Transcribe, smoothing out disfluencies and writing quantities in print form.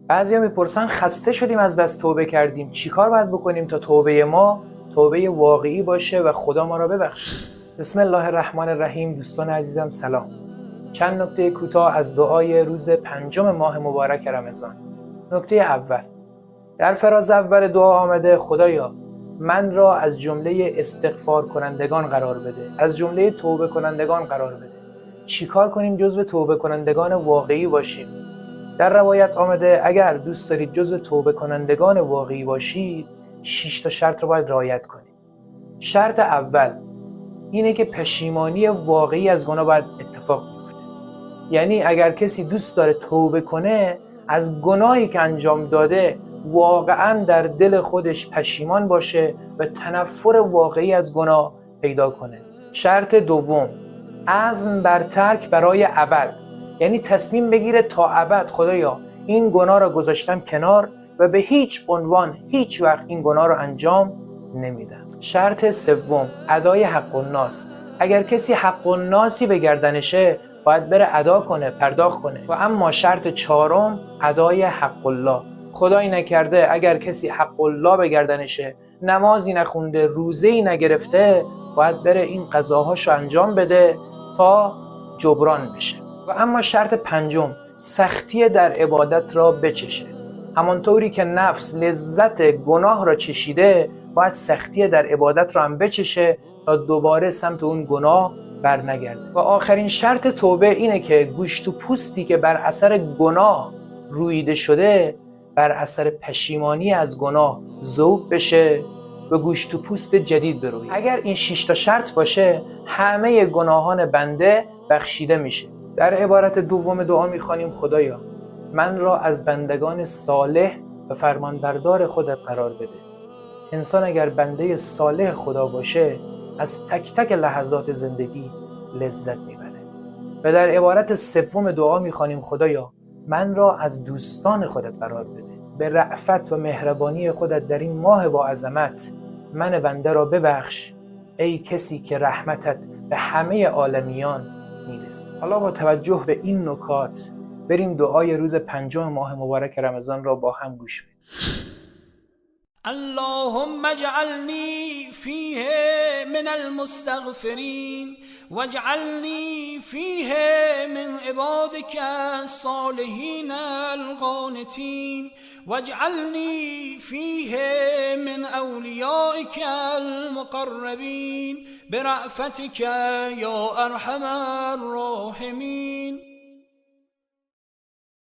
بعضیا میپرسن خسته شدیم از بس توبه کردیم، چیکار باید بکنیم تا توبه ما توبه واقعی باشه و خدا ما را ببخشه؟ بسم الله الرحمن الرحیم. دوستان عزیزم سلام. چند نکته کوتاه از دعای روز 5 ماه مبارک رمضان. نکته اول، در فراز اول دعا آمده خدایا من را از جمله استغفار کنندگان قرار بده، از جمله توبه کنندگان قرار بده. چیکار کنیم جزو توبه کنندگان واقعی باشیم؟ در روایت آمده اگر دوست دارید جزو توبه کنندگان واقعی باشید 6 تا شرط رو باید رعایت کنید. شرط اول اینه که پشیمانی واقعی از گناه باید اتفاق بیفته. یعنی اگر کسی دوست داره توبه کنه از گناهی که انجام داده واقعا در دل خودش پشیمان باشه و تنفر واقعی از گناه پیدا کنه. شرط دوم، عزم بر ترک برای ابد. یعنی تصمیم بگیره تا ابد خدایا این گناه رو گذاشتم کنار و به هیچ عنوان هیچ وقت این گناه رو انجام نمیدم. شرط سوم، ادای حق الناس. اگر کسی حق الناسی به گردنشه باید بره ادا کنه، پرداخت کنه. و اما شرط چهارم، ادای حق الله. خدایی نکرده اگر کسی حق الله به گردنشه، نمازی نخونده، روزه‌ای نگرفته، باید بره این قضاهاشو انجام بده تا جبران بشه. و اما شرط پنجم، سختی در عبادت را بچشه. همانطوری که نفس لذت گناه را چشیده باید سختی در عبادت را هم بچشه تا دوباره سمت اون گناه بر نگرده. و آخرین شرط توبه اینه که گوشت و پوستی که بر اثر گناه رویده شده بر اثر پشیمانی از گناه ذوب بشه و گوشت و پوست جدید بروید. اگر این 6 تا شرط باشه همه گناهان بنده بخشیده میشه. در عبارت دوم دعا میخوانیم خدایا من را از بندگان صالح و فرمانبردار خودت قرار بده. انسان اگر بنده صالح خدا باشه از تک تک لحظات زندگی لذت میبره. و در عبارت سوم دعا میخوانیم خدایا من را از دوستان خودت قرار بده. به رأفت و مهربانی خودت در این ماه با عظمت من بنده را ببخش ای کسی که رحمتت به همه عالمیان میرسه. حالا با توجه به این نکات بریم دعای روز 5 ماه مبارک رمضان را با هم گوش بدیم. اللهم اجعلني فيه من المستغفرين واجعلني فيه من عبادك الصالحين القانتين واجعلني فيه من أوليائك المقربين برأفتك يا أرحم الراحمين.